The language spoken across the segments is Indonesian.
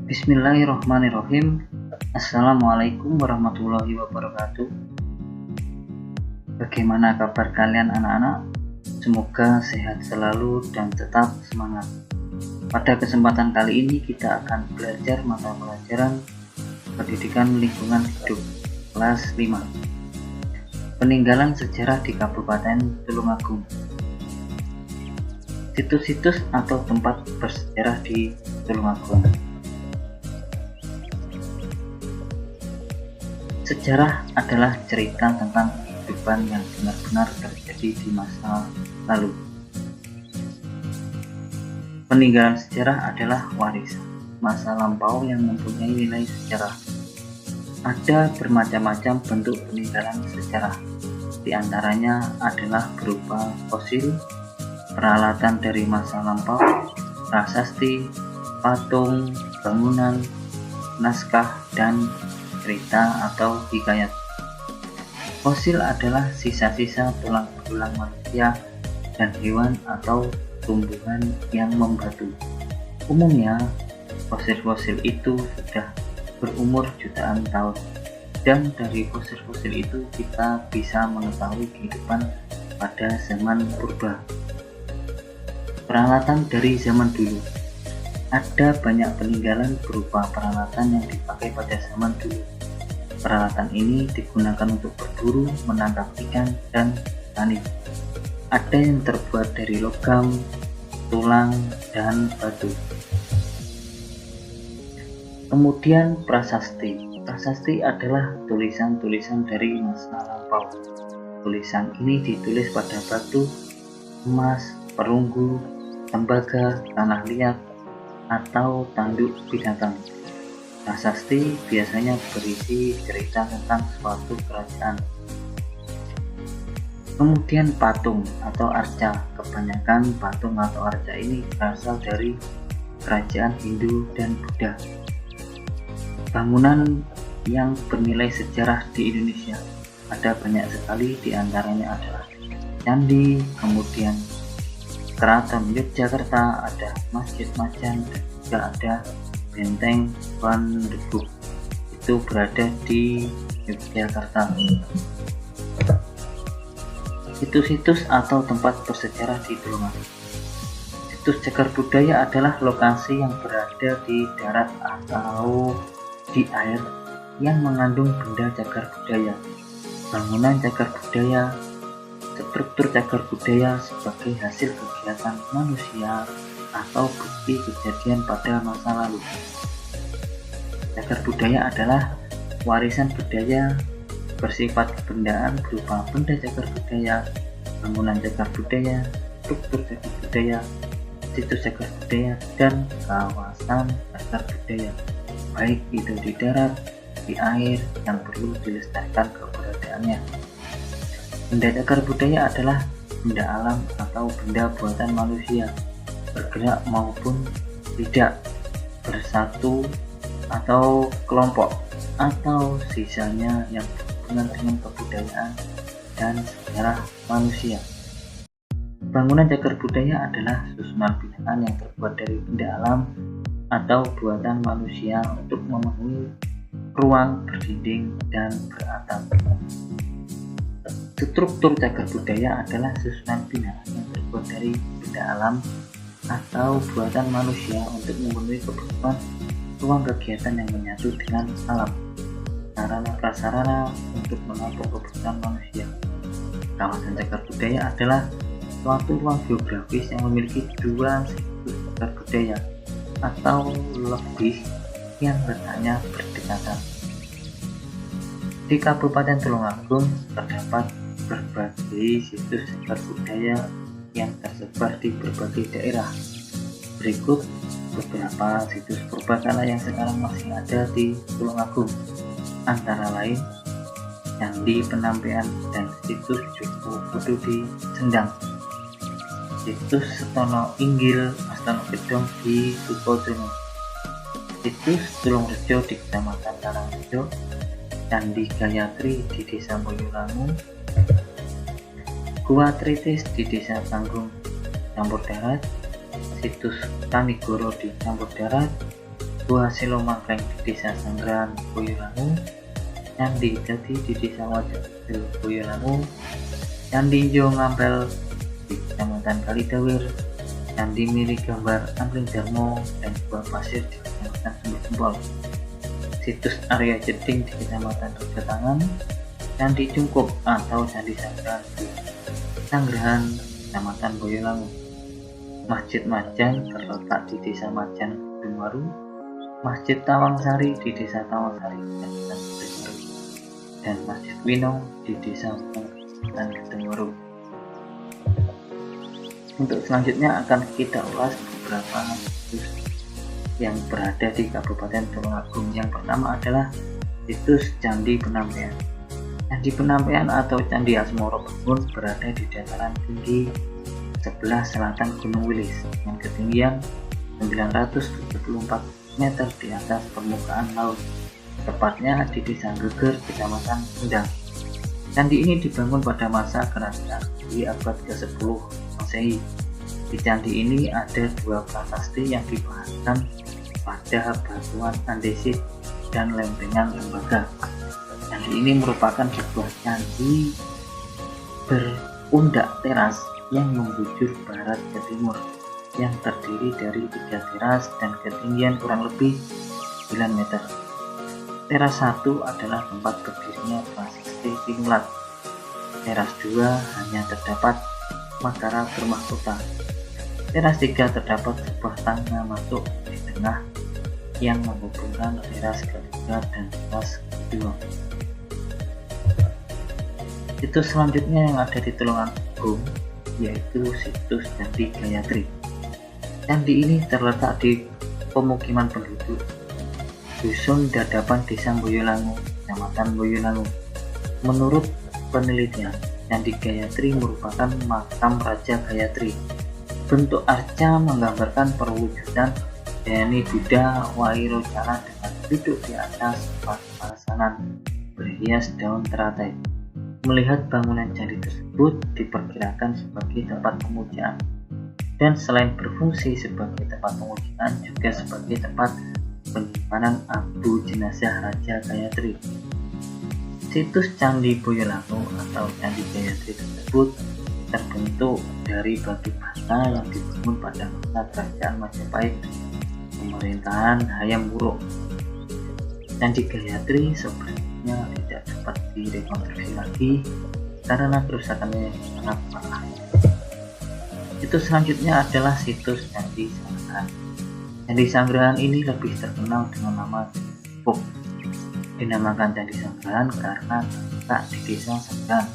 Bismillahirrahmanirrahim. Assalamualaikum warahmatullahi wabarakatuh. Bagaimana kabar kalian anak-anak? Semoga sehat selalu dan tetap semangat. Pada kesempatan kali ini kita akan belajar mata pelajaran Pendidikan Lingkungan Hidup kelas 5. Peninggalan sejarah di Kabupaten Tulungagung. Situs-situs atau tempat bersejarah di Tulungagung. Sejarah adalah cerita tentang kehidupan yang benar-benar terjadi di masa lalu. Peninggalan sejarah adalah warisan masa lampau yang mempunyai nilai sejarah. Ada bermacam-macam bentuk peninggalan sejarah. Di antaranya adalah berupa fosil, peralatan dari masa lampau, prasasti, patung, bangunan, naskah, dan cerita atau hikayat. Fosil adalah sisa-sisa tulang belulang manusia dan hewan atau tumbuhan yang membatu. Umumnya, fosil-fosil itu sudah berumur jutaan tahun, dan dari fosil-fosil itu kita bisa mengetahui kehidupan pada zaman purba. Peralatan dari zaman dulu. Ada banyak peninggalan berupa peralatan yang dipakai pada zaman dulu. Peralatan ini digunakan untuk berburu, menangkap ikan, dan tani. Ada yang terbuat dari logam, tulang, dan batu. Kemudian prasasti. Prasasti adalah tulisan-tulisan dari masa lampau. Tulisan ini ditulis pada batu, emas, perunggu, tembaga, tanah liat, atau tanduk binatang. Prasasti biasanya berisi cerita tentang suatu kerajaan. Kemudian patung atau arca. Kebanyakan patung atau arca ini berasal dari kerajaan Hindu dan Buddha. Bangunan yang bernilai sejarah di Indonesia ada banyak sekali, di antaranya adalah candi, kemudian Keraton Yogyakarta, ada Masjid Majan, dan juga ada Benteng Pandeguk, itu berada di Yogyakarta. Situs-situs atau tempat bersejarah di Tulungagung. Situs cagar budaya adalah lokasi yang berada di darat atau di air yang mengandung benda cagar budaya. Bangunan cagar budaya, struktur cagar budaya sebagai hasil kegiatan manusia atau bukti kejadian pada masa lalu. Cagar budaya adalah warisan budaya bersifat kebendaan berupa benda cagar budaya, bangunan cagar budaya, struktur cagar budaya, situs cagar budaya, dan kawasan cagar budaya, baik itu di darat, di air, yang perlu dilestarikan keberadaannya. Benda cagar budaya adalah benda alam atau benda buatan manusia, bergerak maupun tidak, bersatu atau kelompok, atau sisanya yang berhubungan dengan kebudayaan dan sejarah manusia. Bangunan cagar budaya adalah susunan binaan yang terbuat dari benda alam atau buatan manusia untuk memenuhi ruang berdinding dan beratap. Struktur cagar budaya adalah susunan binaan yang terbuat dari benda alam atau buatan manusia untuk memenuhi kebutuhan ruang kegiatan yang menyatu dengan alam, sarana prasarana untuk menampung kebutuhan manusia. Kawasan cagar budaya adalah suatu ruang geografis yang memiliki dua situs cagar budaya atau lebih yang letaknya berdekatan. Di Kabupaten Tulungagung terdapat berbagai situs cagar budaya yang tersebar di berbagai daerah. Berikut beberapa situs purbakala yang sekarang masih ada di Tulungagung, antara lain Candi Penampian dan situs Joko Budu di Sendang, situs Setono Inggil Astono Gedong di Sukodono, situs Tulungrejo di Kecamatan Tarangrejo, Candi Gayatri di Desa Boyolangu, Gua Tritis di Desa Tanggung Campur Darat, situs Tanigoro di Campur Darat, Gua Silomagreng di Desa Sanggrahan Boyolangu, Candi Jati di Desa Wajo Boyolangu, Candi Jo Ngampel di Kecamatan Kalidawir, Candi Miri Gambar Angling Darmo, dan Gua Pasir di Kecamatan Sumber Jempol. Situs Arya Jeding di Kecamatan Rejotangan, Candi Cungkup atau Candi Sanggrahan di Sanggrahan Kecamatan Boyolangu, Masjid Majan terletak di Desa Majan Gunungwaru, Masjid Tawangsari di Desa Tawangsari Kecamatan Gedungwaru, dan Masjid Winong di Desa Kecamatan Gedungwaru. Untuk selanjutnya akan kita ulas beberapa situs yang berada di Kabupaten Tulungagung. Yang pertama adalah situs Candi Penampian. Candi Penampian atau Candi Asmoro Bangun berada di dataran tinggi sebelah selatan Gunung Wilis dengan ketinggian 974 meter di atas permukaan laut, tepatnya di Desa Geger, Kecamatan Kendal. Candi ini dibangun pada masa kerajaan di abad ke-10 Masehi. Di candi ini ada dua prasasti yang dibahankan pada batuan andesit dan lempengan lembaga. Candi ini merupakan sebuah candi berundak teras yang membujur barat ke timur, yang terdiri dari 3 teras dan ketinggian kurang lebih 9 meter. Teras 1 adalah tempat berdirinya prasasti Tinulat. Teras 2 hanya terdapat makara bermahkota. Teras 3 terdapat sebuah tangga masuk di tengah yang menghubungkan teras ketiga dan teras kedua. Situs selanjutnya yang ada di Tulungagung yaitu situs Candi Gayatri. Candi ini terletak di pemukiman penduduk Dusun Dadapan, Desa Boyolangu, Kecamatan Boyolangu. Menurut penelitian, Candi Gayatri merupakan makam Raja Gayatri. Bentuk arca menggambarkan perwujudan Dhyani Buddha Wairocana dengan duduk di atas pasanan berhias daun teratai. Melihat bangunan candi tersebut diperkirakan sebagai tempat pemujaan, dan selain berfungsi sebagai tempat pemujaan juga sebagai tempat penyimpanan abu jenazah Raja Gayatri. Situs Candi Boyolangu atau Candi Gayatri tersebut terbentuk dari batu bata yang dibangun pada masa kerajaan Majapahit pemerintahan Hayam Wuruk. Candi Gayatri sebenarnya tidak dapat direkonstruksi lagi karena kerusakannya sangat parah. Situs selanjutnya adalah situs Candi Sanggrahan. Candi Sanggrahan ini lebih terkenal dengan nama Cungkup. Dinamakan Candi Sanggrahan karena terletak di Desa Sanggrahan,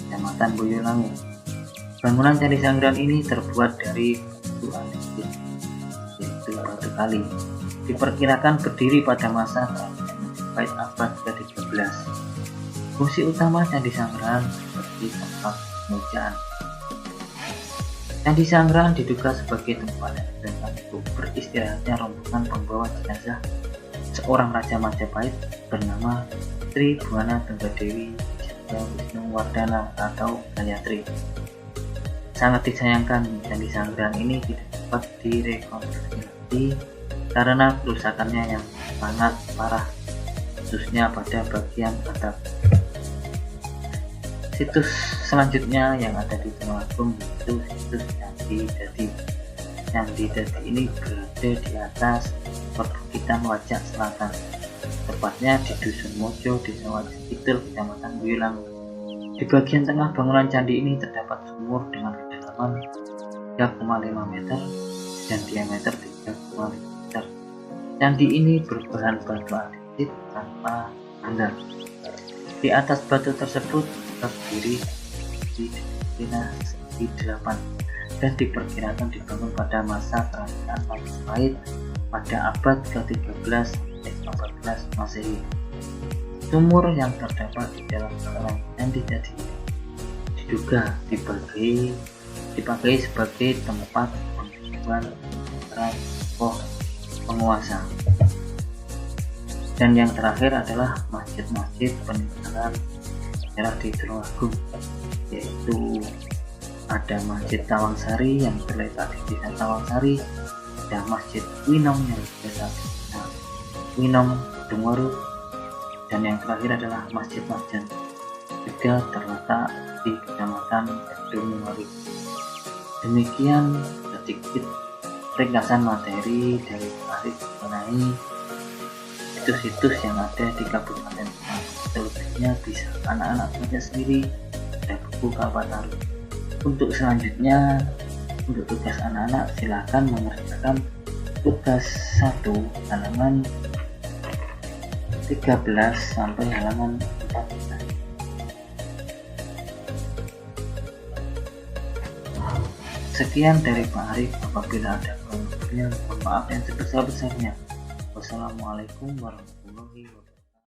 Kecamatan Boyolangu. Bangunan Candi Sanggrahan ini terbuat dari batu andesit, yaitu batu kali. Diperkirakan berdiri pada masa kerajaan Majapahit abad ke-13. Fungsi utama Candi Sanggrahan seperti tempat pemujaan. Candi Sanggrahan diduga sebagai tempat yang digunakan untuk beristirahatnya rombongan pembawa jenazah seorang Raja Majapahit bernama Sri Buana Tenggadewi Wisnuwardana atau Gayatri. Sangat disayangkan Candi Sanggrahan ini tidak dapat direkonstruksi karena kerusakannya yang sangat parah, khususnya pada bagian atap. Situs selanjutnya yang ada di Tulungagung yaitu situs Candi Dadi. Candi Dadi ini berada di atas perbukitan Wajak Selatan, tepatnya di Dusun Mojo, Desa Wajak Kidul, Kecamatan Boyolangu. Di bagian tengah bangunan candi ini terdapat sumur dengan kedalaman 3,5 meter dan diameter 3,5 meter. Candi ini berbahan batu andesit tanpa tangga. Di atas batu tersebut terdiri di dinasti 8 dan diperkirakan dibangun pada masa kerajaan Majapahit pada abad ke-13 sampai 14 Masehi. Sumur yang terdapat di dalam bangunan Candi Dadi diduga dipakai sebagai tempat pembuangan para tokoh penguasa. Dan yang terakhir adalah masjid-masjid peninggalan sejarah di Tulungagung, yaitu ada Masjid Tawangsari yang terletak di Desa Tawangsari, ada Masjid Winong yang terletak di Desa Winong Dungoru, dan yang terakhir adalah Masjid Marjan, juga terletak di Kecamatan Kedungori. Demikian sedikit ringkasan materi dari Arif mengenai situs-situs yang ada di Kabupaten Semarang. Selebihnya bisa anak-anak baca sendiri dari buku Kalpataru. Untuk selanjutnya, untuk tugas anak-anak silakan mengerjakan tugas 1 halaman 13 sampai halaman 14. Sekian dari Pak Arif. Apabila ada kurang lebihnya, mohon maaf yang sebesar-besarnya. Wassalamualaikum warahmatullahi wabarakatuh.